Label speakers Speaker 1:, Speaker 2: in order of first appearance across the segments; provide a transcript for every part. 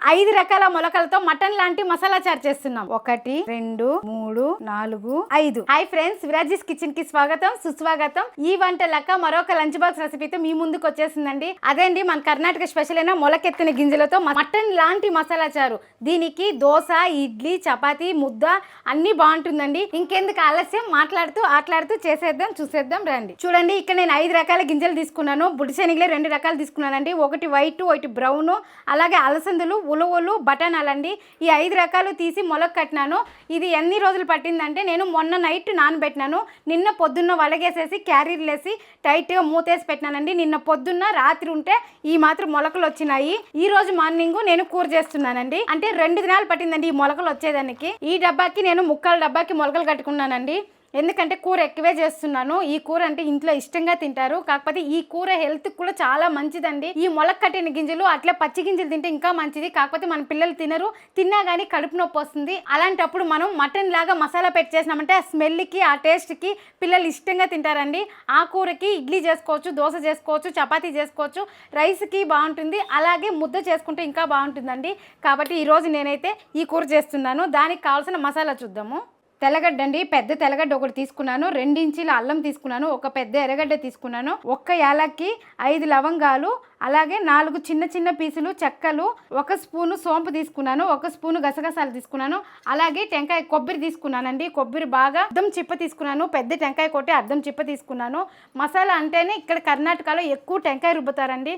Speaker 1: 5 రకాల మొలకలతో మటన్ లాంటి మసాలా చారు చేస్తున్నాం. 1 2 3 4 5. హాయ్ ఫ్రెండ్స్, విరాజీస్ కిచెన్ కి స్వాగతం సుస్వాగతం. ఈ వంట లెక్క మరొక లంచ్ బాక్స్ రెసిపీతో మీ ముందుకు వచ్చేసిందండి. అదేండి మన కర్ణాటక స్పెషల్ అయిన మొలకెత్తిన గింజలతో మటన్ లాంటి మసాలా చారు. దీనికి దోశ, ఇడ్లీ, చపాతీ, ముద్ద అన్ని బాగుంటుందండి. ఇంకెందుకు ఆలస్యం, మాట్లాడుతూ ఆటలాడుతూ చేసేద్దాం, చూసేద్దాం రండి. చూడండి, ఇక్కడ నేను 5 రకాల గింజలు తీసుకున్నాను. బుడ్డి శనగలే 2 రకాలు తీసుకున్నానండి. ఒకటి వైట్, ఒకటి బ్రౌన్, అలాగే అలసందులు, ఉలవలు, బఠానాలండి. ఈ 5 రకాలు తీసి మొలక కట్టినాను. ఇది ఎన్ని రోజులు పట్టిందంటే, నేను మొన్న నైట్ నానబెట్టినాను. నిన్న పొద్దున్న వలగేసేసి క్యారీర్లు వేసి టైట్గా మూతేసి పెట్టినానండి. నిన్న పొద్దున్న రాత్రి ఉంటే ఈ మాత్రం మొలకలు వచ్చినాయి. ఈ రోజు మార్నింగ్ నేను కూర చేస్తున్నానండి. అంటే 2 దినాలు పట్టిందండి ఈ మొలకలు వచ్చేదానికి. ఈ డబ్బాకి నేను ముక్కల డబ్బాకి మొలకలు కట్టుకున్నానండి. ఎందుకంటే కూర ఎక్కువే చేస్తున్నాను. ఈ కూర అంటే ఇంట్లో ఇష్టంగా తింటారు. కాకపోతే ఈ కూర హెల్త్ కూడా చాలా మంచిదండి. ఈ మొలక కట్టిన గింజలు అట్లా పచ్చి గింజలు తింటే ఇంకా మంచిది. కాకపోతే మన పిల్లలు తినరు, తిన్నా కానీ కడుపు నొప్పి వస్తుంది. అలాంటప్పుడు మనం మటన్ లాగా మసాలా పెట్టి చేసినామంటే ఆ స్మెల్కి, ఆ టేస్ట్కి పిల్లలు ఇష్టంగా తింటారండి. ఆ కూరకి ఇడ్లీ చేసుకోవచ్చు, దోశ చేసుకోవచ్చు, చపాతీ చేసుకోవచ్చు, రైస్కి బాగుంటుంది. అలాగే ముద్ద చేసుకుంటే ఇంకా బాగుంటుందండి. కాబట్టి ఈరోజు నేనైతే ఈ కూర చేస్తున్నాను. దానికి కావాల్సిన మసాలా చూద్దాము. తెల్లగడ్డ అండి, పెద్ద తెల్లగడ్డ ఒకటి తీసుకున్నాను. 2 ఇంచీల అల్లం తీసుకున్నాను. ఒక పెద్ద ఎర్రగడ్డ తీసుకున్నాను. 1 యాలక్కి, 5 లవంగాలు, అలాగే 4 చిన్న చిన్న పీసులు చెక్కలు, 1 స్పూను సోంపు తీసుకున్నాను. 1 స్పూను గసగసాలు తీసుకున్నాను. అలాగే టెంకాయ కొబ్బరి తీసుకున్నానండి. కొబ్బరి బాగా అద్దం చిప్ప తీసుకున్నాను. పెద్ద టెంకాయ కొట్టి అద్దం చిప్ప తీసుకున్నాను. మసాలా అంటేనే ఇక్కడ కర్ణాటకలో ఎక్కువ టెంకాయ రుబ్బుతారండి.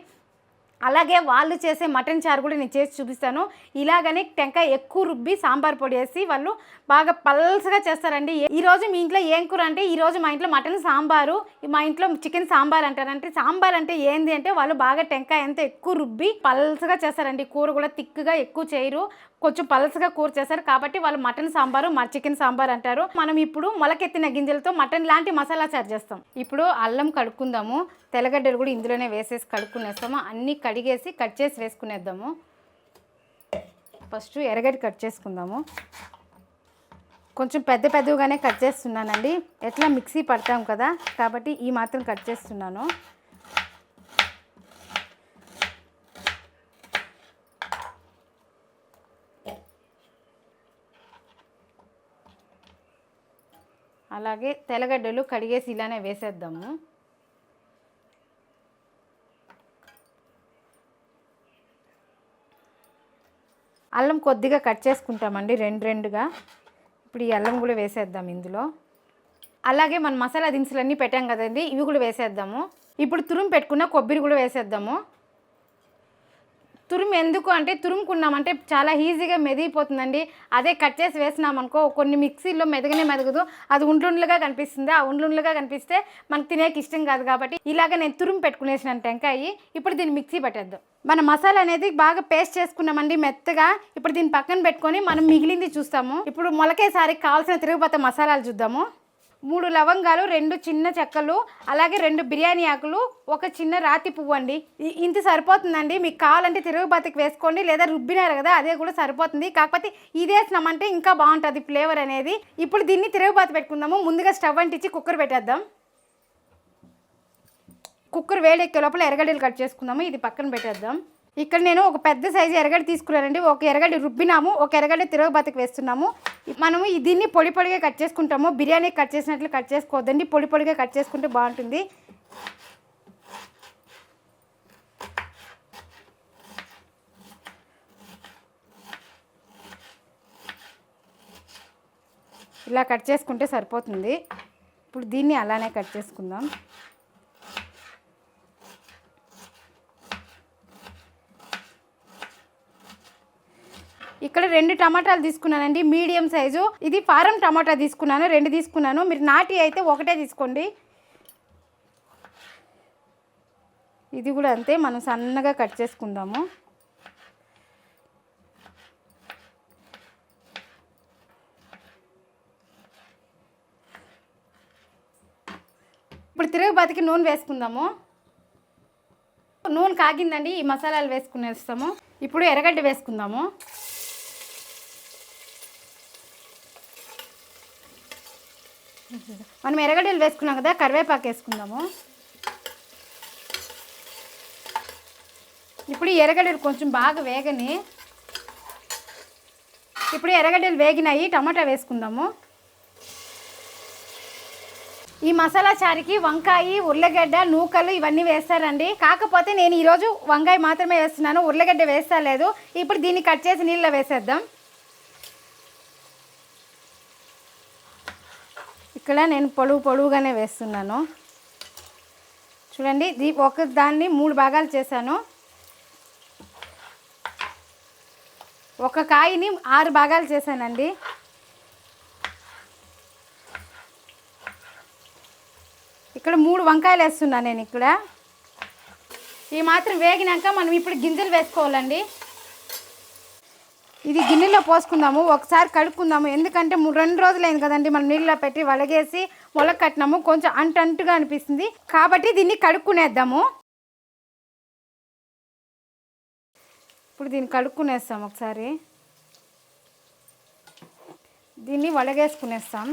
Speaker 1: అలాగే వాళ్ళు చేసే మటన్ చారు కూడా నేను చేసి చూపిస్తాను. ఇలాగనే టెంకాయ ఎక్కువ రుబ్బి సాంబార్ పొడి వేసి వాళ్ళు బాగా పల్సగా చేస్తారండి. ఈరోజు మీ ఇంట్లో ఏం కూర అంటే, ఈరోజు మా ఇంట్లో మటన్ సాంబారు, మా ఇంట్లో చికెన్ సాంబార్ అంటారంటే, సాంబార్ అంటే ఏంది అంటే వాళ్ళు బాగా టెంకాయ అంతా ఎక్కువ రుబ్బి పల్సగా చేస్తారండి. కూర కూడా తిక్కుగా ఎక్కువ చేయరు, కొంచెం పలసగా కూర చేస్తారు. కాబట్టి వాళ్ళు మటన్ సాంబారు, చికెన్ సాంబార్ అంటారు. మనం ఇప్పుడు మొలకెత్తిన గింజలతో మటన్ లాంటి మసాలా చారు చేస్తాం. ఇప్పుడు అల్లం కడుక్కుందాము. తెల్లగడ్డలు కూడా ఇందులోనే వేసేసి కడుక్కునేస్తాము. అన్నీ కడిగేసి కట్ చేసి వేసుకునేద్దాము. ఫస్ట్ ఎర్రగడ్డ కట్ చేసుకుందాము. కొంచెం పెద్దగానే కట్ చేస్తున్నానండి. ఎట్లా మిక్సీ పడతాం కదా, కాబట్టి ఈ మాత్రం కట్ చేస్తున్నాను. అలాగే తెల్లగడ్డలు కడిగేసి ఇలానే వేసేద్దాము. అల్లం కొద్దిగా కట్ చేసుకుంటామండి, 2గా. ఇప్పుడు ఈ అల్లం కూడా వేసేద్దాం ఇందులో. అలాగే మనం మసాలా దినుసులన్నీ పెట్టాం కదండి, ఇవి కూడా వేసేద్దాము. ఇప్పుడు తురుము పెట్టుకున్న కొబ్బరి కూడా వేసేద్దాము. తురుము ఎందుకు అంటే, తురుముకున్నామంటే చాలా ఈజీగా మెదిగిపోతుందండి. అదే కట్ చేసి వేసినామనుకో, కొన్ని మిక్సీలో మెదగదు, అది ఉండ్లుండ్లుగా కనిపిస్తుంది. ఆ ఉండ్లుండ్లుగా కనిపిస్తే మనకు తినేకి ఇష్టం కాదు. కాబట్టి ఇలాగ నేను తురుము పెట్టుకునేసినాను టెంకాయ. ఇప్పుడు దీన్ని మిక్సీ పట్టేద్దాం. మన మసాలా అనేది బాగా పేస్ట్ చేసుకున్నామండి మెత్తగా. ఇప్పుడు దీన్ని పక్కన పెట్టుకొని మనం మిగిలింది చూస్తాము. ఇప్పుడు మొలకేసారికి కావాల్సిన తిరుగుబత్త మసాలాలు చూద్దాము. 3 లవంగాలు, 2 చిన్న చెక్కలు, అలాగే 2 బిర్యానీ ఆకులు, 1 చిన్న రాతి పువ్వు అండి. ఇంత సరిపోతుందండి. మీకు కావాలంటే తిరుగుబాతికి వేసుకోండి, లేదా రుబ్బినారు కదా అదే కూడా సరిపోతుంది. కాకపోతే ఇది వేసినామంటే ఇంకా బాగుంటుంది ఫ్లేవర్ అనేది. ఇప్పుడు దీన్ని తిరుగుబాతి పెట్టుకుందాము. ముందుగా స్టవ్ అంటించి కుక్కర్ పెట్టేద్దాం. కుక్కర్ వేడెక్కే లోపల ఎర్రగడ్డలు కట్ చేసుకుందాము. ఇది పక్కన పెట్టేద్దాం. ఇక్కడ నేను ఒక పెద్ద సైజు ఎర్రగడ్డ తీసుకున్నానండి. 1 ఎర్రగడ్డ రుబ్బినాము, 1 ఎర్రగడ్డ తిరుగుబాతికి వేస్తున్నాము. మనము దీన్ని పొడిగా కట్ చేసుకుంటాము. బిర్యానీ కట్ చేసినట్లు కట్ చేసుకోవద్దండి, పొడిగా కట్ చేసుకుంటే బాగుంటుంది. ఇలా కట్ చేసుకుంటే సరిపోతుంది. ఇప్పుడు దీన్ని అలానే కట్ చేసుకుందాం. ఇక్కడ 2 టమాటాలు తీసుకున్నానండి, మీడియం సైజు. ఇది ఫారం టమాటా తీసుకున్నాను, 2 తీసుకున్నాను. మీరు నాటి అయితే 1 తీసుకోండి. ఇది కూడా అంతే, మనం సన్నగా కట్ చేసుకుందాము. ఇప్పుడు తిరుగుబాతికి నూనె వేసుకుందాము. నూనె కాగిందండి, ఈ మసాలాలు వేసుకునేస్తాము. ఇప్పుడు ఎర్రగడ్డ వేసుకుందాము. మనం ఎర్రగడ్డలు వేసుకున్నాం కదా, కరివేపాకు వేసుకుందాము. ఇప్పుడు ఈ ఎర్రగడ్డలు కొంచెం బాగా వేగని ఇప్పుడు ఎర్రగడ్డలు వేగినాయి, టమాటా వేసుకుందాము. ఈ మసాలా చారుకి వంకాయ, ఉర్లగడ్డ, నూకలు ఇవన్నీ వేస్తారండి. కాకపోతే నేను ఈరోజు వంకాయ మాత్రమే వేస్తున్నాను, ఉర్లగడ్డ వేస్తా లేదు. ఇప్పుడు దీన్ని కట్ చేసి నీళ్ళలో వేసేద్దాం. ఇక్కడ నేను పొడుగుగానే వేస్తున్నాను. చూడండి, ఒక దాన్ని 3 భాగాలు చేశాను. ఒక కాయని 6 భాగాలు చేశానండి. ఇక్కడ 3 వంకాయలు వేస్తున్నాను నేను. ఇక్కడ ఈ మాత్రం వేగినాక మనం ఇప్పుడు గింజలు వేసుకోవాలండి. ఇది గిన్నెలో పోసుకుందాము, ఒకసారి కడుక్కుందాము. ఎందుకంటే 2 రోజులైంది కదండి మనం నీళ్ళలో పెట్టి వడగేసి మొలక కట్టినాము, కొంచెం అంటుగా అనిపిస్తుంది. కాబట్టి దీన్ని కడుక్కునేద్దాము. ఇప్పుడు దీన్ని కడుక్కునేస్తాం. ఒకసారి దీన్ని వడగేసుకునేస్తాం.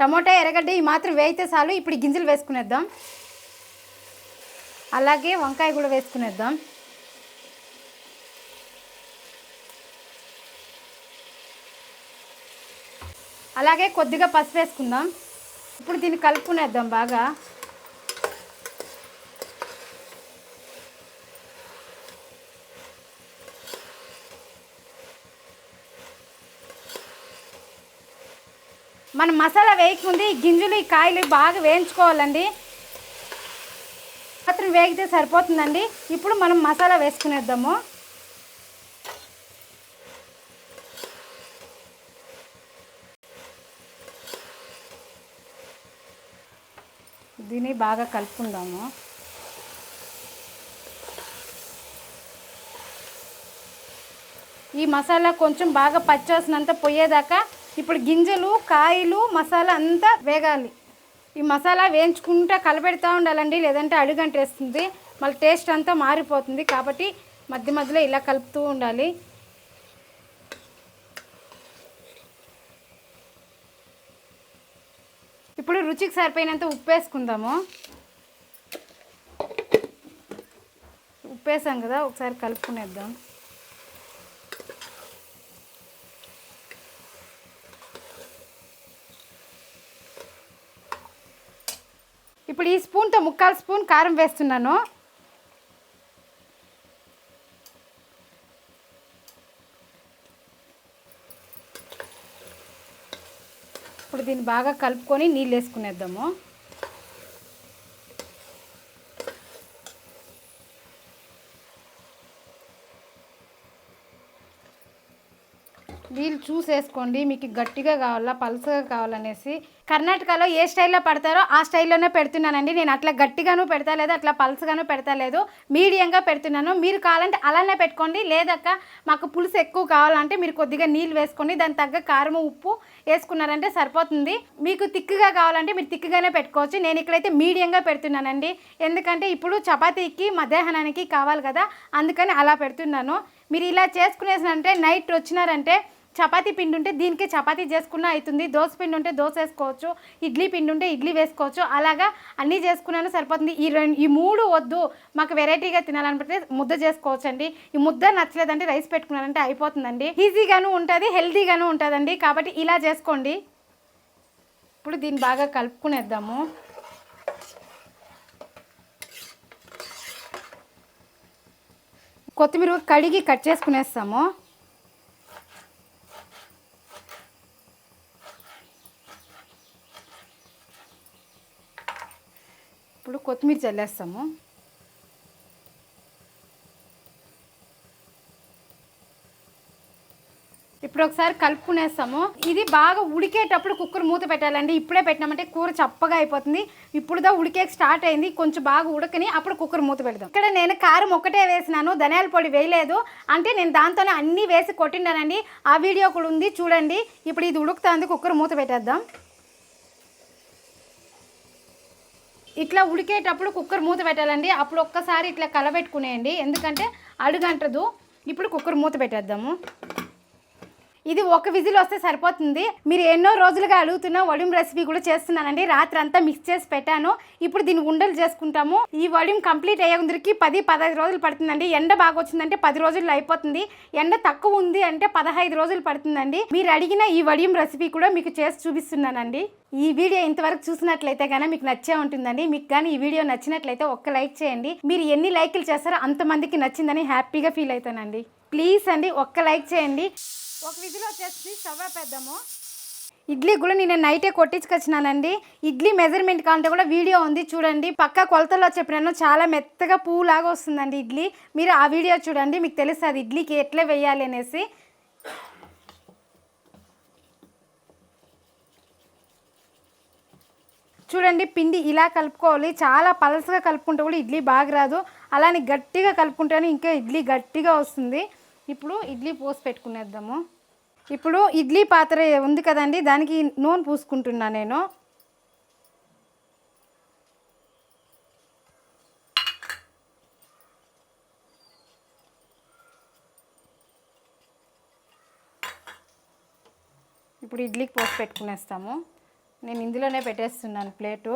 Speaker 1: టమోటా, ఎర్రగడ్డ ఈ మాత్రం వేయితే చాలు. ఇప్పుడు గింజలు వేసుకునేద్దాం. అలాగే వంకాయ కూడా వేసుకునేద్దాం. అలాగే కొద్దిగా పసుపు వేసుకుందాం. ఇప్పుడు దీన్ని కలుపుకునేద్దాం బాగా. మనం మసాలా వేయకముందు ఈ గింజలు, ఈ కాయలు బాగా వేయించుకోవాలండి. మాత్రం వేగితే సరిపోతుందండి. ఇప్పుడు మనం మసాలా వేసుకునేద్దాము. దీన్ని బాగా కలుపుకుందాము. ఈ మసాలా కొంచెం బాగా పచ్చివాసనంతా పోయేదాకా ఇప్పుడు గింజలు, కాయలు, మసాలా అంతా వేగాలి. ఈ మసాలా వేయించుకుంటా కలపెడతా ఉండాలండి, లేదంటే అడుగంటేస్తుంది, మళ్ళీ టేస్ట్ అంతా మారిపోతుంది. కాబట్టి మధ్య మధ్యలో ఇలా కలుపుతూ ఉండాలి. ఇప్పుడు రుచికి సరిపోయినంత ఉప్పు వేసుకుందాము. ఉప్పు వేసాం కదా, ఒకసారి కలుపుకునేద్దాం. ఇప్పుడు ఈ స్పూన్తో 1/4 స్పూన్ కారం వేస్తున్నాను. ఇప్పుడు దీన్ని బాగా కలుపుకొని నీళ్ళు వేసుకునేద్దాము. నీళ్ళు చూసేసుకోండి, మీకు గట్టిగా కావాలా పలుసగా కావాలనేసి. కర్ణాటకలో ఏ స్టైల్లో పడతారో ఆ స్టైల్లోనే పెడుతున్నానండి. నేను అట్లా గట్టిగాను పెడతా లేదు, అట్లా పలుసగాను పెడతా లేదు, మీడియంగా పెడుతున్నాను. మీరు కావాలంటే అలానే పెట్టుకోండి. లేదక్క మాకు పులుసు ఎక్కువ కావాలంటే మీరు కొద్దిగా నీళ్ళు వేసుకోండి, దాని తగ్గ కారం, ఉప్పు వేసుకున్నారంటే సరిపోతుంది. మీకు తిక్కుగా కావాలంటే మీరు తిక్కుగానే పెట్టుకోవచ్చు. నేను ఇక్కడైతే మీడియంగా పెడుతున్నానండి, ఎందుకంటే ఇప్పుడు చపాతీకి మధ్యాహ్నానికి కావాలి కదా, అందుకని అలా పెడుతున్నాను. మీరు ఇలా చేసుకునేసినంటే నైట్ వచ్చినారంటే చపాతీ పిండి ఉంటే దీనికి చపాతీ చేసుకున్నా అవుతుంది, దోశ పిండి ఉంటే దోశ వేసుకోవచ్చు, ఇడ్లీ పిండి ఉంటే ఇడ్లీ వేసుకోవచ్చు. అలాగా అన్నీ చేసుకున్నాను సరిపోతుంది. ఈ 3 వద్దు, మాకు వెరైటీగా తినాలనిపిస్తే ముద్ద చేసుకోవచ్చు అండి. ఈ ముద్ద నచ్చలేదంటే రైస్ పెట్టుకున్నారంటే అయిపోతుందండి. ఈజీగాను ఉంటుంది, హెల్తీగాను ఉంటుందండి. కాబట్టి ఇలా చేసుకోండి. ఇప్పుడు దీన్ని బాగా కలుపుకునేద్దాము. కొత్తిమీర కడిగి కట్ చేసుకునేస్తాము. ఇప్పుడు కొత్తిమీర చల్లేస్తాము. ఇప్పుడు ఒకసారి కలుపుకునేస్తాము. ఇది బాగా ఉడికేటప్పుడు కుక్కర్ మూత పెట్టాలండి. ఇప్పుడే పెట్టినామంటే కూర చప్పగా అయిపోతుంది. ఇప్పుడుదా ఉడికే స్టార్ట్ అయింది, కొంచెం బాగా ఉడకని అప్పుడు కుక్కర్ మూత పెడదాం. ఇక్కడ నేను కారం ఒక్కటే వేసినాను, ధనియాల పొడి వేయలేదు. అంటే నేను దాంతోనే అన్నీ వేసి కొట్టిండానండి, ఆ వీడియో కూడా ఉంది చూడండి. ఇప్పుడు ఇది ఉడుకుతుంది, కుక్కర్ మూత పెట్టేద్దాం. ఇట్లా ఉడికేటప్పుడు కుక్కర్ మూత పెట్టాలండి. అప్పుడు ఒక్కసారి ఇట్లా కలబెట్టుకునేయండి, ఎందుకంటే అడుగంటదు. ఇప్పుడు కుక్కర్ మూత పెట్టేద్దాము. ఇది ఒక విజిల్ వస్తే సరిపోతుంది. మీరు ఎన్నో రోజులుగా అడుగుతున్న వడియం రెసిపీ కూడా చేస్తున్నానండి. రాత్రి అంతా మిక్స్ చేసి పెట్టాను. ఇప్పుడు దీన్ని ఉండలు చేసుకుంటాము. ఈ వడియం కంప్లీట్ అయ్యేందుకు 10-15 రోజులు పడుతుందండి. ఎండ బాగా వచ్చిందంటే 10 రోజుల్లో అయిపోతుంది. ఎండ తక్కువ ఉంది అంటే 15 రోజులు పడుతుందండి. మీరు అడిగిన ఈ వడియం రెసిపీ కూడా మీకు చేసి చూపిస్తున్నానండి. ఈ వీడియో ఇంతవరకు చూసినట్లయితే కానీ మీకు నచ్చే ఉంటుందండి. మీకు కానీ ఈ వీడియో నచ్చినట్లయితే ఒక్క లైక్ చేయండి. మీరు ఎన్ని లైకులు చేస్తారో అంతమందికి నచ్చిందని హ్యాపీగా ఫీల్ అవుతానండి. ప్లీజ్ అండి ఒక్క లైక్ చేయండి. ఒక విజిల్ వచ్చేసి స్టవ్ ఆపేద్దాము. ఇడ్లీ కూడా నేను నైటే కొట్టించుకొచ్చినానండి. ఇడ్లీ మెజర్మెంట్ కావాలంటే కూడా వీడియో ఉంది చూడండి. పక్కా కొలతల్లో చెప్పినాను. చాలా మెత్తగా పువ్వులాగా వస్తుందండి ఇడ్లీ. మీరు ఆ వీడియో చూడండి, మీకు తెలుస్తుంది ఇడ్లీకి ఎట్లా వేయాలి అనేసి. చూడండి పిండి ఇలా కలుపుకోవాలి. చాలా పలసగా కలుపుకుంటే కూడా ఇడ్లీ బాగా రాదు. అలానే గట్టిగా కలుపుకుంటేనే ఇంకా ఇడ్లీ గట్టిగా వస్తుంది. ఇప్పుడు ఇడ్లీ పోసి పెట్టుకునేద్దాము. ఇప్పుడు ఇడ్లీ పాత్ర ఉంది కదండి, దానికి నూనె పూసుకుంటున్నా నేను. ఇప్పుడు ఇడ్లీకి పోసి పెట్టుకునేస్తాము. నేను ఇందులోనే పెట్టేస్తున్నాను ప్లేటు.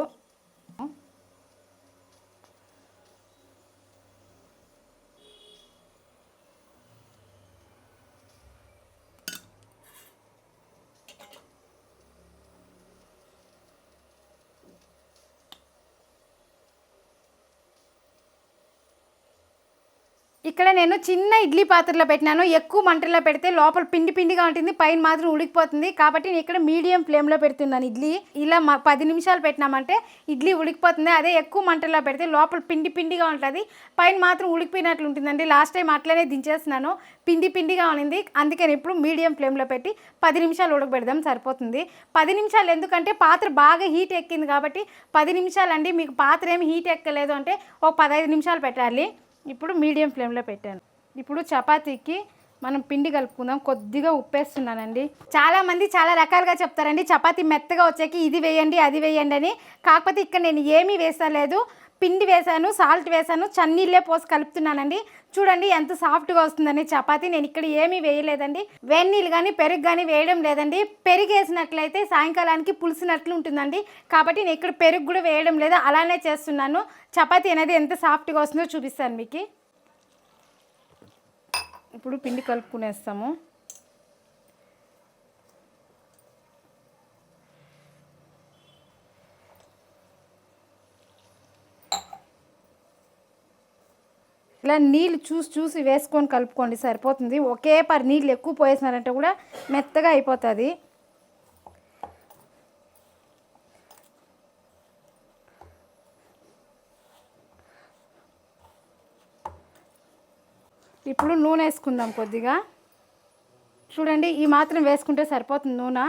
Speaker 1: ఇక్కడ నేను చిన్న ఇడ్లీ పాత్రలో పెట్టినాను. ఎక్కువ మంటల్లో పెడితే లోపల పిండి పిండిగా ఉంటుంది, పైన మాత్రం ఉడికిపోతుంది. కాబట్టి నేను ఇక్కడ మీడియం ఫ్లేమ్లో పెడుతున్నాను. ఇడ్లీ ఇలా 10 నిమిషాలు పెట్టినామంటే ఇడ్లీ ఉడికిపోతుంది. అదే ఎక్కువ మంటల్లో పెడితే లోపల పిండి పిండిగా ఉంటుంది, పైన మాత్రం ఉడికిపోయినట్లు ఉంటుందండి. లాస్ట్ టైం అట్లనే దించేస్తున్నాను, పిండి పిండిగా ఉంది. అందుకని ఇప్పుడు మీడియం ఫ్లేమ్లో పెట్టి 10 నిమిషాలు ఉడకబెడదాం, సరిపోతుంది. 10 నిమిషాలు ఎందుకంటే పాత్ర బాగా హీట్ ఎక్కింది కాబట్టి 10 నిమిషాలు అండి. మీకు పాత్ర ఏమి హీట్ ఎక్కలేదు అంటే ఒక 15 నిమిషాలు పెట్టాలి. ఇప్పుడు మీడియం ఫ్లేమ్లో పెట్టాను. ఇప్పుడు చపాతీకి మనం పిండి కలుపుకుందాం. కొద్దిగా ఉప్పేస్తున్నానండి. చాలామంది చాలా రకాలుగా చెప్తారండి చపాతీ మెత్తగా వచ్చాక ఇది వేయండి అది వేయండి అని. కాకపోతే ఇక్కడ నేను ఏమీ వేసలేదు, పిండి వేసాను, సాల్ట్ వేసాను, చన్నీళ్ళే పోసి కలుపుతున్నానండి. చూడండి ఎంత సాఫ్ట్గా వస్తుందని చపాతీ. నేను ఇక్కడ ఏమీ వేయలేదండి. వేడి నీళ్ళు కానీ పెరుగు కానీ వేయడం లేదండి. పెరుగు వేసినట్లయితే సాయంకాలానికి పులిసినట్లు ఉంటుందండి. కాబట్టి నేను ఇక్కడ పెరుగు కూడా వేయడం లేదు, అలానే చేస్తున్నాను. చపాతీ అనేది ఎంత సాఫ్ట్గా వస్తుందో చూపిస్తాను మీకు. ఇప్పుడు పిండి కలుపుకునేస్తాము. ఇలా నీళ్ళు చూసి వేసుకొని కలుపుకోండి, సరిపోతుంది. ఒకే పరి నీళ్ళు ఎక్కువ పోసేసినారంటే కూడా మెత్తగా అయిపోతుంది. ఇప్పుడు నూనె వేసుకుందాం కొద్దిగా. చూడండి ఈ మాత్రం వేసుకుంటే సరిపోతుంది నూనె.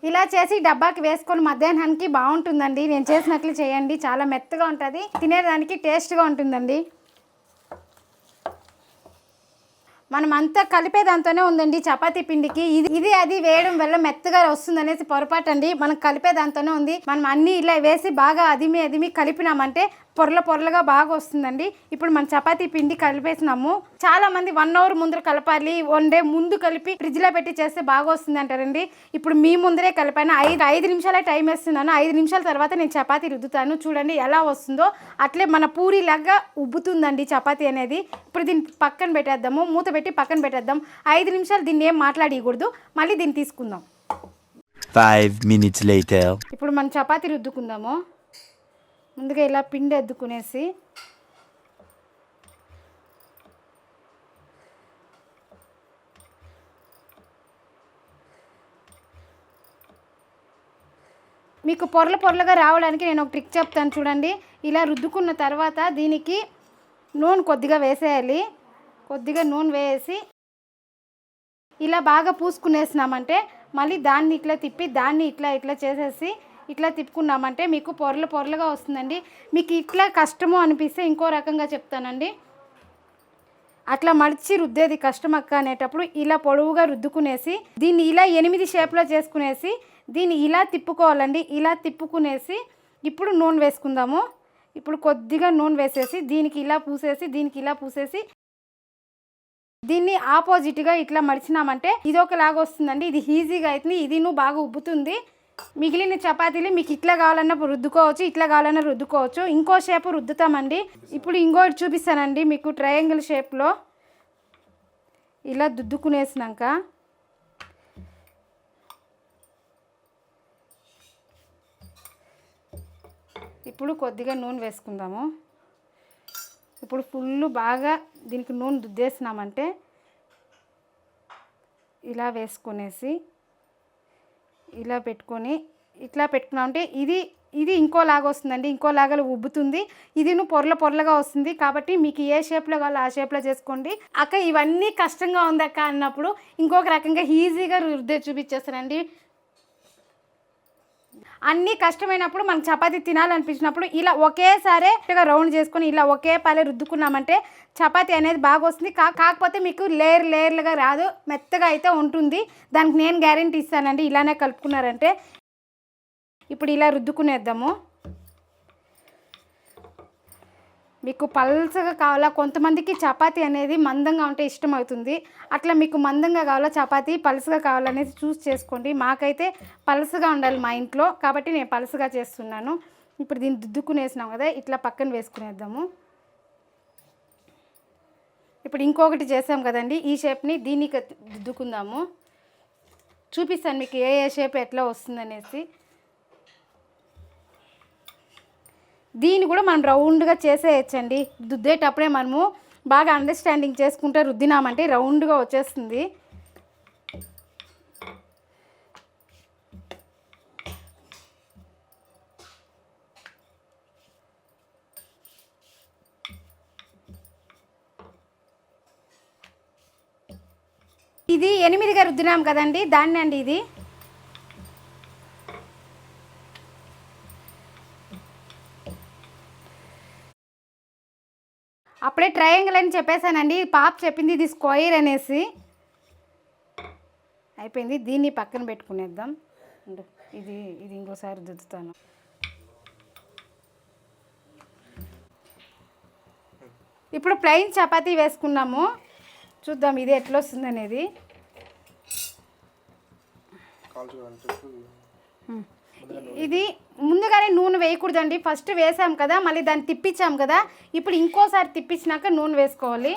Speaker 1: ఇలా చేసి డబ్బాకి వేసుకొని మధ్యాహ్నానికి బాగుంటుందండి. నేను చేసినట్లు చేయండి, చాలా మెత్తగా ఉంటుంది, తినేదానికి టేస్ట్గా ఉంటుందండి. మనం అంతా కలిపేదాంతోనే ఉందండి చపాతీ పిండికి. ఇది అది వేయడం వల్ల మెత్తగా వస్తుంది అనేసి పొరపాటు అండి. మనం కలిపేదాంతోనే ఉంది. మనం అన్నీ ఇలా వేసి బాగా అదిమి కలిపినామంటే పొరలుగా బాగా వస్తుందండి. ఇప్పుడు మన చపాతీ పిండి కలిపేసినాము. చాలా మంది 1 అవర్ ముందర కలపాలి, 1 డే ముందు కలిపి ఫ్రిడ్జ్లో పెట్టి చేస్తే బాగా వస్తుంది అంటారండి. ఇప్పుడు మీ ముందరే కలిపాను. 5 నిమిషాలే టైం వేస్తున్నాను. 5 నిమిషాల తర్వాత నేను చపాతీ రుద్దుతాను. చూడండి ఎలా వస్తుందో. అట్లే మన పూరిలాగా ఉబ్బుతుందండి చపాతీ అనేది. ఇప్పుడు దీన్ని పక్కన పెట్టేద్దాము, మూత పెట్టి పక్కన పెట్టేద్దాం. 5 నిమిషాలు దీన్ని ఏం మాట్లాడకూడదు. మళ్ళీ దీన్ని తీసుకుందాం.
Speaker 2: 5 minutes later.
Speaker 1: ఇప్పుడు మనం చపాతీ రుద్దుకుందాము. ముందుగా ఇలా పిండి అద్దుకునేసి మీకు పొరలుగా రావడానికి నేను ఒక ట్రిక్ చెప్తాను చూడండి. ఇలా రుద్దుకున్న తర్వాత దీనికి నూనె కొద్దిగా వేసేయాలి. కొద్దిగా నూనె వేసి ఇలా బాగా పూసుకునేసినామంటే మళ్ళీ దాన్ని ఇట్లా తిప్పి దాన్ని ఇట్లా చేసేసి ఇట్లా తిప్పుకున్నామంటే మీకు పొరలుగా వస్తుందండి. మీకు ఇట్లా కష్టము అనిపిస్తే ఇంకో రకంగా చెప్తానండి. అట్లా మడిచి రుద్దేది కష్టం అక్క అనేటప్పుడు ఇలా పొడవుగా రుద్దుకునేసి దీన్ని ఇలా 8 షేప్లో చేసుకునేసి దీన్ని ఇలా తిప్పుకోవాలండి. ఇలా తిప్పుకునేసి ఇప్పుడు నూనె వేసుకుందాము. ఇప్పుడు కొద్దిగా నూనె వేసేసి దీనికి ఇలా పూసేసి దీనికి ఇలా పూసేసి దీన్ని ఆపోజిట్గా ఇట్లా మడిచినామంటే ఇది ఒకలాగా వస్తుందండి. ఇది ఈజీగా అవుతుంది. ఇది నువ్వు బాగా ఉబ్బుతుంది. మిగిలిన చపాతీలు మీకు ఇట్లా కావాలన్నా రుద్దుకోవచ్చు, ఇట్లా కావాలన్నా రుద్దుకోవచ్చు. ఇంకో షేప్ రుద్దుతామండి. ఇప్పుడు ఇంకోటి చూపిస్తానండి మీకు. ట్రయాంగిల్ షేప్లో ఇలా దుద్దుకునేసినాక ఇప్పుడు కొద్దిగా నూనె వేసుకుందాము. ఇప్పుడు ఫుల్ బాగా దీనికి నూనె దుద్దేసినామంటే ఇలా వేసుకునేసి ఇలా పెట్టుకొని ఇట్లా పెట్టుకున్నామంటే ఇది ఇంకోలాగా వస్తుందండి. ఇంకోలాగా ఉబ్బుతుంది. ఇది పొరలుగా వస్తుంది. కాబట్టి మీకు ఏ షేప్లో కావాలో ఆ షేప్లో చేసుకోండి. అక్క ఇవన్నీ కష్టంగా ఉందక్క అన్నప్పుడు ఇంకొక రకంగా ఈజీగా రుద్దే చూపించేస్తానండి. అన్నీ కష్టమైనప్పుడు మనకు చపాతీ తినాలనిపించినప్పుడు ఇలా ఒకేసారి రౌండ్ చేసుకొని ఇలా ఒకే పాలే రుద్దుకున్నామంటే చపాతీ అనేది బాగా వస్తుంది. కాకపోతే మీకు లేయర్లుగా రాదు, మెత్తగా అయితే ఉంటుంది. దానికి నేను గ్యారెంటీ ఇస్తానండి. ఇలానే కలుపుకున్నారంటే ఇప్పుడు ఇలా రుద్దుకునేద్దాము. మీకు పల్చగా కావాలా, కొంతమందికి చపాతీ అనేది మందంగా ఉంటే ఇష్టం అవుతుంది. అట్లా మీకు మందంగా కావాలా చపాతీ పలుసగా కావాలనేది చూస్ చేసుకోండి. మాకైతే పలుసగా ఉండాలి మా ఇంట్లో, కాబట్టి నేను పలుసగా చేస్తున్నాను. ఇప్పుడు దీన్ని దుద్దుకునేసినాం కదా, ఇట్లా పక్కన వేసుకునేద్దాము. ఇప్పుడు ఇంకొకటి చేసాం కదండి, ఈ షేప్ని దీన్ని దుద్దుకుందాము. చూపిస్తాను మీకు ఏ షేప్ ఎట్లా వస్తుందనేసి. దీన్ని కూడా మనం రౌండ్గా చేసేయచ్చండి. రుద్దేటప్పుడే మనము బాగా అండర్స్టాండింగ్ చేసుకుంటే రుద్దినామంటే రౌండ్గా వచ్చేస్తుంది. ఇది 8గా రుద్దినాం కదండి, దాన్ని అండి ఇది. అప్పుడే ట్రయాంగిల్ అని చెప్పేసానండి. పాప చెప్పింది ఇది స్క్వైర్ అనేసి. అయిపోయింది. దీన్ని పక్కన పెట్టుకునేద్దాం. ఇది ఇంకోసారి దుద్దుతాను. ఇప్పుడు ప్లెయిన్ చపాతీ వేసుకున్నాము. చూద్దాం ఇది ఎట్లా వస్తుంది అనేది. ఇది ముందుగానే నూనె వేయకూడదండి. ఫస్ట్ వేసాం కదా, మళ్ళీ దాన్ని తిప్పించాం కదా, ఇప్పుడు ఇంకోసారి తిప్పించినాక నూనె వేసుకోవాలి.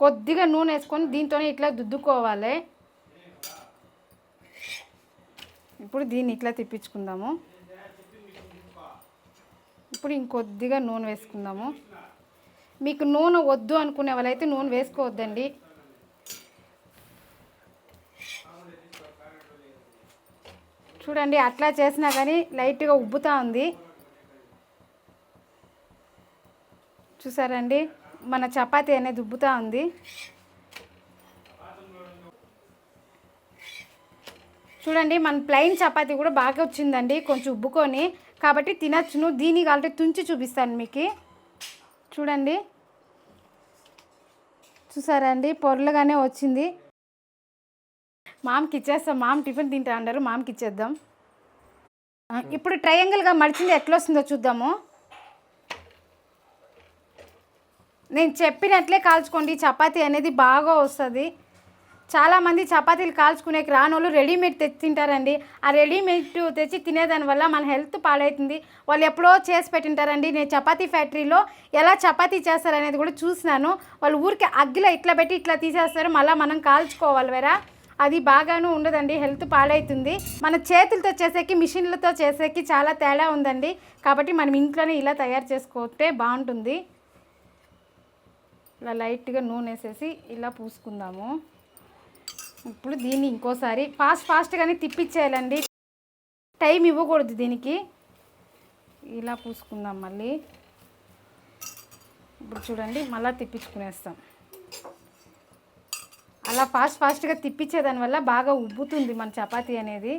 Speaker 1: కొద్దిగా నూనె వేసుకొని దీంతోనే ఇట్లా దుద్దుకోవాలి. ఇప్పుడు దీన్ని ఇట్లా తిప్పించుకుందాము. ఇప్పుడు ఇంకొద్దిగా నూనె వేసుకుందాము. మీకు నూనె వద్దు అనుకునే వాళ్ళైతే నూనె వేసుకోవద్దండి. చూడండి అట్లా చేసినా కానీ లైట్గా ఉబ్బుతూ ఉంది. చూసారండి మన చపాతీ అనేది ఉబ్బుతూ ఉంది. చూడండి మన ప్లెయిన్ చపాతీ కూడా బాగా వచ్చిందండి, కొంచెం ఉబ్బుకొని. కాబట్టి తినచ్చును. దీన్ని కాబట్టి తుంచి చూపిస్తాను మీకు. చూడండి చూసారండి పొరలుగానే వచ్చింది. మామకి ఇచ్చేస్తాం. మామ టిఫిన్ తింటా అన్నారు, మామకి ఇచ్చేద్దాం. ఇప్పుడు ట్రయాంగిల్గా మడిచింది ఎట్లా వస్తుందో చూద్దాము. నేను చెప్పినట్లే కాల్చుకోండి, చపాతీ అనేది బాగా వస్తుంది. చాలామంది చపాతీలు కాల్చుకునేకి రానోళ్ళు రెడీమేడ్ తెచ్చి తింటారండి. ఆ రెడీమేడ్ తెచ్చి తినేదాని వల్ల మన హెల్త్ పాడవుతుంది. వాళ్ళు ఎప్పుడో చేసి పెట్టింటారండి. నేను చపాతీ ఫ్యాక్టరీలో ఎలా చపాతీ చేస్తారనేది కూడా చూసినాను. వాళ్ళు ఊరికి అగ్గిలో ఇట్లా పెట్టి ఇట్లా తీసేస్తారు, మళ్ళీ మనం కాల్చుకోవాలి వేరా. అది బాగాను ఉండదండి, హెల్త్ పాడవుతుంది. మన చేతులతో చేసేకి మిషన్లతో చేసేకి చాలా తేడా ఉందండి. కాబట్టి మనం ఇంట్లోనే ఇలా తయారు చేసుకుంటే బాగుంటుంది. ఇలా లైట్గా నూనె వేసేసి ఇలా పూసుకుందాము. ఇప్పుడు దీన్ని ఇంకోసారి ఫాస్ట్గానే తిప్పించేయాలండి, టైం ఇవ్వకూడదు దీనికి. ఇలా పూసుకుందాం మళ్ళీ. ఇప్పుడు చూడండి మళ్ళీ తిప్పించుకునేస్తాం. అలా ఫాస్ట్గా తిప్పించేదాని వల్ల బాగా ఉబ్బుతుంది మన చపాతీ అనేది.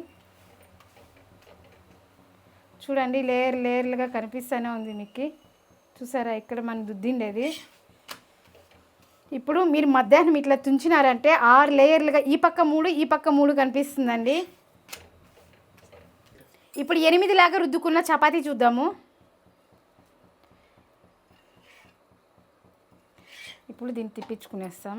Speaker 1: చూడండి లేయర్లుగా కనిపిస్తూనే ఉంది మీకు. చూసారా ఇక్కడ మనం దుద్దిండేది. ఇప్పుడు మీరు మధ్యాహ్నం ఇట్లా తుంచినారంటే 6 లేయర్లుగా ఈ పక్క 3 ఈ పక్క 3 కనిపిస్తుందండి. ఇప్పుడు 8 లాగా రుద్దుకున్న చపాతీ చూద్దాము. ఇప్పుడు దీన్ని తిప్పించుకునేస్తాం.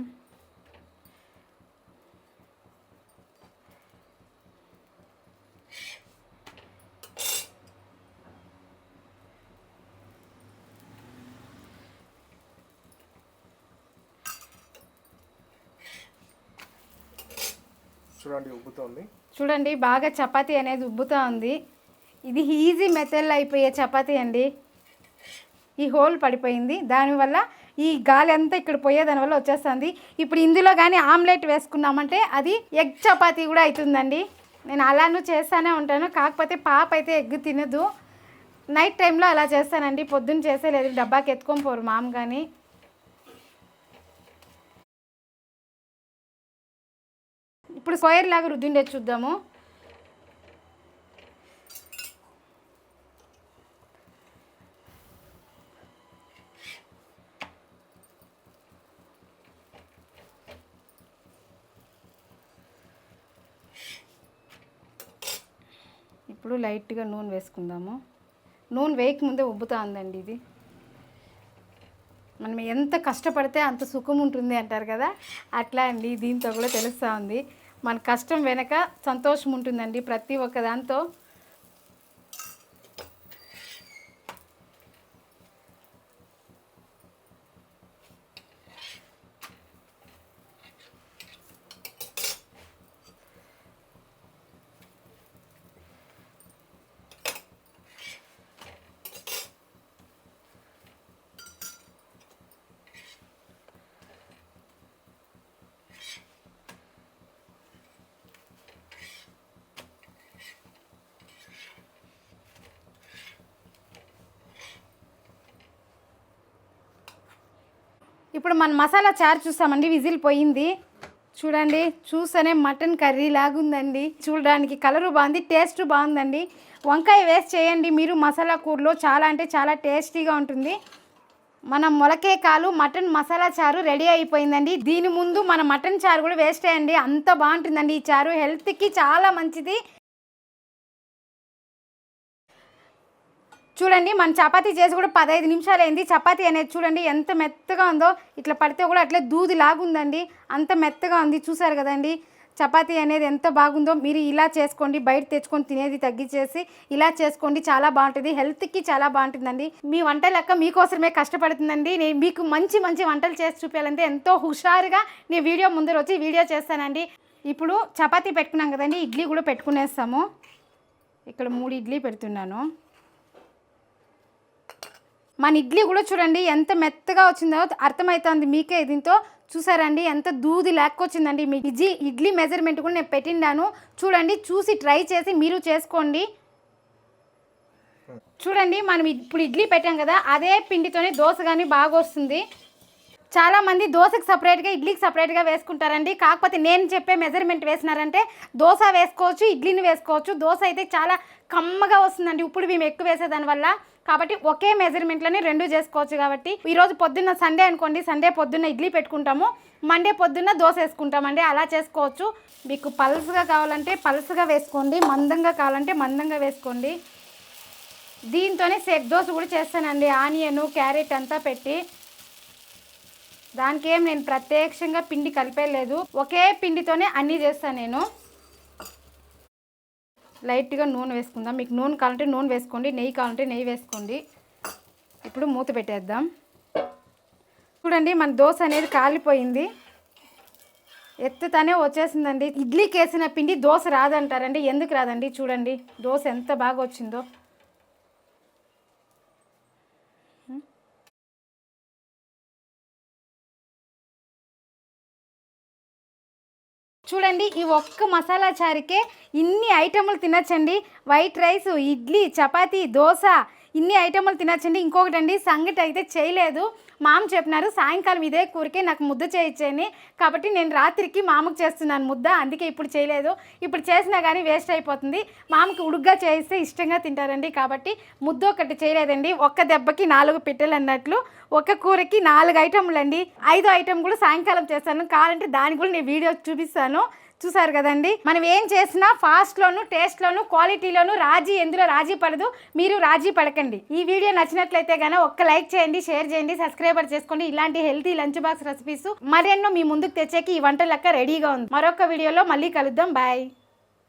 Speaker 3: చూడండి ఉబ్బుతోంది.
Speaker 1: చూడండి బాగా చపాతీ అనేది ఉబ్బుతూ ఉంది. ఇది ఈజీ మెథడ్లో అయిపోయే చపాతీ అండి. ఈ హోల్ పడిపోయింది, దానివల్ల ఈ గాలి అంతా ఇక్కడ పోయే దానివల్ల వచ్చేస్తుంది. ఇప్పుడు ఇందులో కానీ ఆమ్లెట్ వేసుకున్నామంటే అది ఎగ్ చపాతీ కూడా అవుతుందండి. నేను అలానూ చేస్తూనే ఉంటాను, కాకపోతే పాప అయితే ఎగ్ తినదు. నైట్ టైంలో అలా చేస్తానండి, పొద్దున్న చేసేలేదు, డబ్బాకి ఎత్తుకొని పోరు మామ. కానీ ఇప్పుడు స్క్వేర్ లాగా రుద్దిండే చూద్దాము. ఇప్పుడు లైట్గా నూనె వేసుకుందాము. నూనె వేయకముందే ఉబ్బుతా ఉందండి ఇది. మనం ఎంత కష్టపడితే అంత సుఖం ఉంటుంది అంటారు కదా, అట్లా అండి దీంతో కూడా తెలుస్తూ ఉంది. మన కష్టం వెనక సంతోషం ఉంటుందండి ప్రతి ఒక్క దాంతో. ఇప్పుడు మన మసాలా చారు చూస్తామండి, విజిల్ పోయింది. చూడండి, చూస్తేనే మటన్ కర్రీ లాగుందండి. చూడడానికి కలరు బాగుంది, టేస్ట్ బాగుందండి. వంకాయ వేస్ట్ చేయండి మీరు మసాలా కూరలో, చాలా అంటే చాలా టేస్టీగా ఉంటుంది. మన మొలకే కాలు మటన్ మసాలా చారు రెడీ అయిపోయిందండి. దీని ముందు మన మటన్ చారు కూడా వేస్ట్ చేయండి, అంత బాగుంటుందండి. ఈ చారు హెల్త్కి చాలా మంచిది. చూడండి, మన చపాతీ చేసి కూడా 15 నిమిషాలు అయింది. చపాతీ అనేది చూడండి ఎంత మెత్తగా ఉందో, ఇట్లా పడితే కూడా అట్లే దూది లాగుందండి, అంత మెత్తగా ఉంది. చూసారు కదండి చపాతీ అనేది ఎంత బాగుందో. మీరు ఇలా చేసుకోండి, బయట తెచ్చుకొని తినేది తగ్గించేసి ఇలా చేసుకోండి, చాలా బాగుంటుంది, హెల్త్కి చాలా బాగుంటుందండి. మీ వంట లెక్క మీకోసమే కష్టపడుతుందండి. నేను మీకు మంచి మంచి వంటలు చేసి చూపించాలంటే ఎంతో హుషారుగా నేను వీడియో ముందర వచ్చి వీడియో చేస్తానండి. ఇప్పుడు చపాతీ పెట్టుకున్నాం కదండి, ఇడ్లీ కూడా పెట్టుకునేస్తాము. ఇక్కడ 3 ఇడ్లీ పెడుతున్నాను. మన ఇడ్లీ కూడా చూడండి ఎంత మెత్తగా వచ్చిందో అర్థమవుతుంది మీకే. దీంతో చూసారండి ఎంత దూది లేకొచ్చిందండి. మీ ఇడ్లీ మెజర్మెంట్ కూడా నేను పెట్టిండాను, చూడండి, చూసి ట్రై చేసి మీరు చేసుకోండి. చూడండి, మనం ఇప్పుడు ఇడ్లీ పెట్టాం కదా, అదే పిండితోనే దోశ కానీ బాగా వస్తుంది. చాలామంది దోశకి సపరేట్గా ఇడ్లీకి సపరేట్గా వేసుకుంటారండి. కాకపోతే నేను చెప్పే మెజర్మెంట్ వేసినారంటే దోశ వేసుకోవచ్చు, ఇడ్లీని వేసుకోవచ్చు. దోశ అయితే చాలా కమ్మగా వస్తుందండి ఉప్పుడు మేము ఎక్కువ వేసేదానివల్ల. కాబట్టి ఒకే మెజర్మెంట్లోనే 2 చేసుకోవచ్చు. కాబట్టి ఈరోజు పొద్దున్న సండే అనుకోండి, సండే పొద్దున్న ఇడ్లీ పెట్టుకుంటాము, మండే పొద్దున్న దోశ వేసుకుంటామండి, అలా చేసుకోవచ్చు. మీకు పల్స్గా కావాలంటే పల్స్గా వేసుకోండి, మందంగా కావాలంటే మందంగా వేసుకోండి. దీంతోనే సెట్ దోశ కూడా చేస్తానండి, ఆనియన్ క్యారెట్ అంతా పెట్టి. దానికి ఏం నేను ప్రత్యక్షంగా పిండి కలిపేయలేదు, ఒకే పిండితోనే అన్నీ చేస్తాను నేను. లైట్గా నూనె వేసుకుందాం. మీకు నూనె కావాలంటే నూనె వేసుకోండి, నెయ్యి కావాలంటే నెయ్యి వేసుకోండి. ఇప్పుడు మూత పెట్టేద్దాం. చూడండి, మన దోశ అనేది కాలిపోయింది, ఎత్తుతానే వచ్చేసిందండి. ఇడ్లీకి వేసిన పిండి దోశ రాదంటారండి, ఎందుకు రాదండి? చూడండి దోశ ఎంత బాగా వచ్చిందో. చూడండి, ఈ ఒక్క మసాలా చారుకే ఇన్ని ఐటెంలు తినచ్చండి. వైట్ రైస్, ఇడ్లీ, చపాతీ, దోశ, ఇన్ని ఐటెంలు తినచ్చండి. ఇంకొకటి అండి, సంగటి అయితే చేయలేదు. మామ చెప్పినారు సాయంకాలం ఇదే కూరకే నాకు ముద్ద చేయించేయని, కాబట్టి నేను రాత్రికి మామకు చేస్తున్నాను ముద్ద, అందుకే ఇప్పుడు చేయలేదు. ఇప్పుడు చేసినా కానీ వేస్ట్ అయిపోతుంది. మామకి ఉడుగ్గా చేయిస్తే ఇష్టంగా తింటారండి, కాబట్టి ముద్ద ఒకటి చేయలేదండి. ఒక్క దెబ్బకి 4 పిట్టలు అన్నట్లు ఒక కూరకి 4 ఐటెంలు అండి. 5వ ఐటెం కూడా సాయంకాలం చేస్తాను, కావాలంటే దాని కూడా నేను వీడియో చూపిస్తాను. చూసారు కదండి, మనం ఏం చేసినా ఫాస్ట్ లోను, టేస్ట్ లోను, క్వాలిటీలోను ఎందులో రాజీ పడదు. మీరు రాజీ పడకండి. ఈ వీడియో నచ్చినట్లయితే గానీ ఒక్క లైక్ చేయండి, షేర్ చేయండి, సబ్స్క్రైబర్ చేసుకోండి. ఇలాంటి హెల్తీ లంచ్ బాక్స్ రెసిపీస్ మరెన్నో మీ ముందుకు తెచ్చేకి ఈ వంట లెక్క రెడీగా ఉంది. మరొక వీడియోలో మళ్ళీ కలుద్దాం. బాయ్.